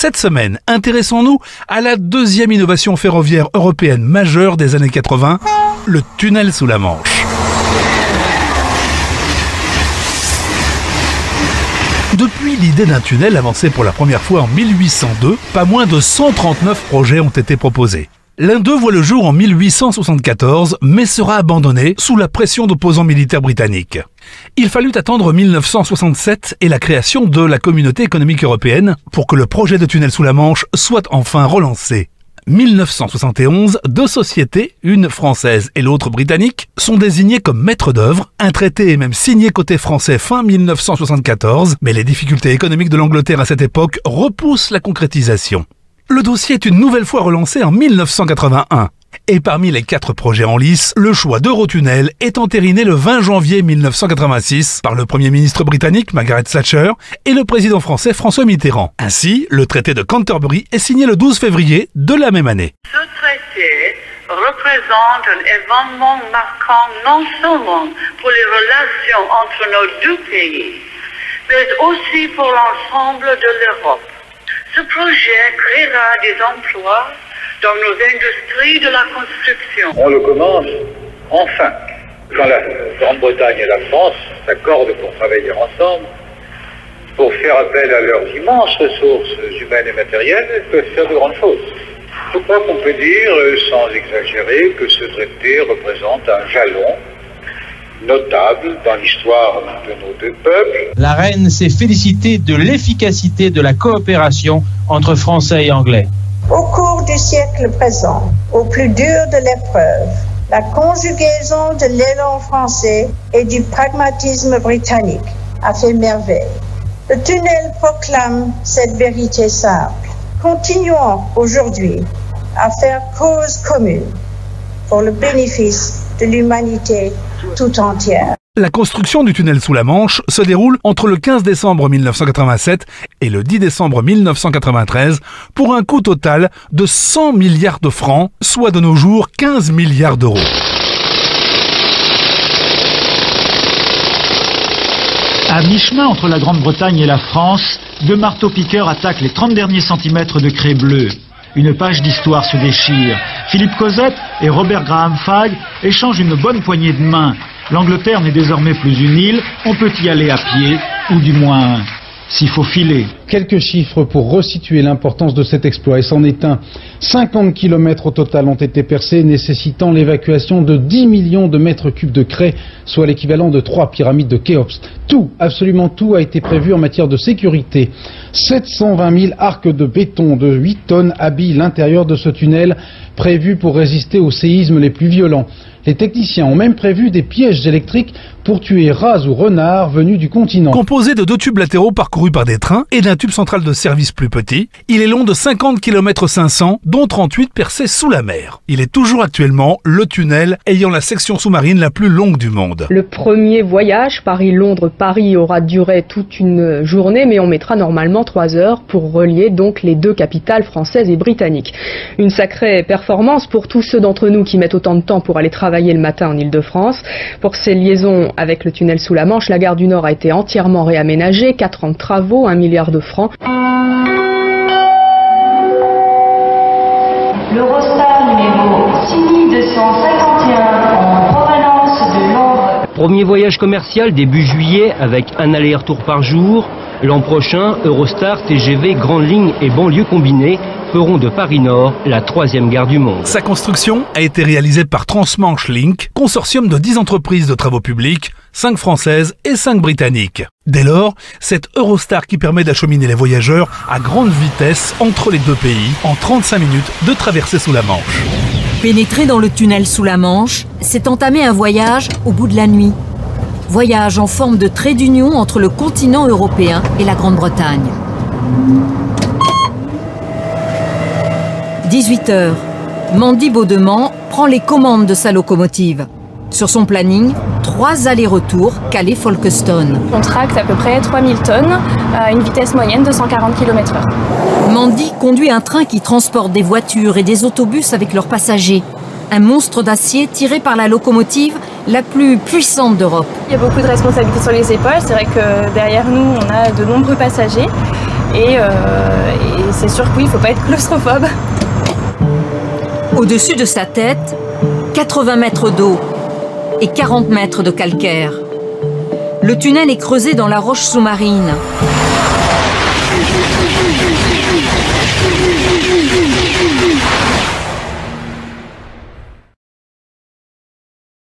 Cette semaine, intéressons-nous à la deuxième innovation ferroviaire européenne majeure des années 80, le tunnel sous la Manche. Depuis l'idée d'un tunnel avancée pour la première fois en 1802, pas moins de 139 projets ont été proposés. L'un d'eux voit le jour en 1874, mais sera abandonné sous la pression d'opposants militaires britanniques. Il fallut attendre 1967 et la création de la Communauté économique européenne pour que le projet de tunnel sous la Manche soit enfin relancé. 1971, deux sociétés, une française et l'autre britannique, sont désignées comme maîtres d'œuvre. Un traité est même signé côté français fin 1974, mais les difficultés économiques de l'Angleterre à cette époque repoussent la concrétisation. Le dossier est une nouvelle fois relancé en 1981. Et parmi les 4 projets en lice, le choix d'Eurotunnel est entériné le 20 janvier 1986 par le Premier ministre britannique Margaret Thatcher et le président français François Mitterrand. Ainsi, le traité de Canterbury est signé le 12 février de la même année. Ce traité représente un événement marquant non seulement pour les relations entre nos deux pays, mais aussi pour l'ensemble de l'Europe. Ce projet créera des emplois dans nos industries de la construction. On le commence enfin. Quand la Grande-Bretagne et la France s'accordent pour travailler ensemble, pour faire appel à leurs immenses ressources humaines et matérielles, elles peuvent faire de grandes choses. Je crois qu'on peut dire, sans exagérer, que ce traité représente un jalon notable dans l'histoire de nos deux peuples. La reine s'est félicitée de l'efficacité de la coopération entre Français et Anglais. Au cours du siècle présent, au plus dur de l'épreuve, la conjugaison de l'élan français et du pragmatisme britannique a fait merveille. Le tunnel proclame cette vérité simple. Continuons aujourd'hui à faire cause commune pour le bénéfice de l'humanité tout entière. La construction du tunnel sous la Manche se déroule entre le 15 décembre 1987 et le 10 décembre 1993 pour un coût total de 100 milliards de francs, soit de nos jours 15 milliards d'euros. À mi-chemin entre la Grande-Bretagne et la France, deux marteaux-piqueurs attaquent les 30 derniers centimètres de craie bleue. Une page d'histoire se déchire. Philippe Cosette et Robert Graham Fagg échangent une bonne poignée de main. L'Angleterre n'est désormais plus une île, on peut y aller à pied, ou du moins s'il faut filer. Quelques chiffres pour resituer l'importance de cet exploit, et c'en est un. 50 km au total ont été percés, nécessitant l'évacuation de 10 millions de mètres cubes de craie, soit l'équivalent de 3 pyramides de Khéops. Tout, absolument tout a été prévu en matière de sécurité. 720 000 arcs de béton de 8 tonnes habillent l'intérieur de ce tunnel, prévu pour résister aux séismes les plus violents. Les techniciens ont même prévu des pièges électriques pour tuer rats ou renards venus du continent. Composé de 2 tubes latéraux parcourus par des trains et d'un tube central de service plus petit, il est long de 50 km 500, dont 38 percés sous la mer. Il est toujours actuellement le tunnel ayant la section sous-marine la plus longue du monde. Le premier voyage Paris-Londres-Paris aura duré toute une journée, mais on mettra normalement 3 heures pour relier donc les deux capitales françaises et britanniques. Une sacrée performance pour tous ceux d'entre nous qui mettent autant de temps pour aller travailler le matin en Île-de-France. Pour ces liaisons avec le tunnel sous la Manche, la gare du Nord a été entièrement réaménagée, 4 ans de travaux, 1 milliard de francs. L'Eurostar numéro 6251 en provenance de Londres. Premier voyage commercial début juillet avec un aller-retour par jour. L'an prochain, Eurostar, TGV, Grande Ligne et banlieue combinée feront de Paris-Nord la 3e gare du monde. Sa construction a été réalisée par Transmanche Link, consortium de 10 entreprises de travaux publics, 5 françaises et 5 britanniques. Dès lors, c'est Eurostar qui permet d'acheminer les voyageurs à grande vitesse entre les deux pays en 35 minutes de traversée sous la Manche. Pénétrer dans le tunnel sous la Manche, c'est entamer un voyage au bout de la nuit. Voyage en forme de trait d'union entre le continent européen et la Grande-Bretagne. 18h, Mandy Baudement prend les commandes de sa locomotive. Sur son planning, 3 allers-retours Calais-Folkestone. On tracte à peu près 3000 tonnes à une vitesse moyenne de 140 km/h. Mandy conduit un train qui transporte des voitures et des autobus avec leurs passagers. Un monstre d'acier tiré par la locomotive la plus puissante d'Europe. Il y a beaucoup de responsabilités sur les épaules. C'est vrai que derrière nous, on a de nombreux passagers. Et c'est sûr que oui, il ne faut pas être claustrophobe. Au-dessus de sa tête, 80 mètres d'eau et 40 mètres de calcaire. Le tunnel est creusé dans la roche sous-marine.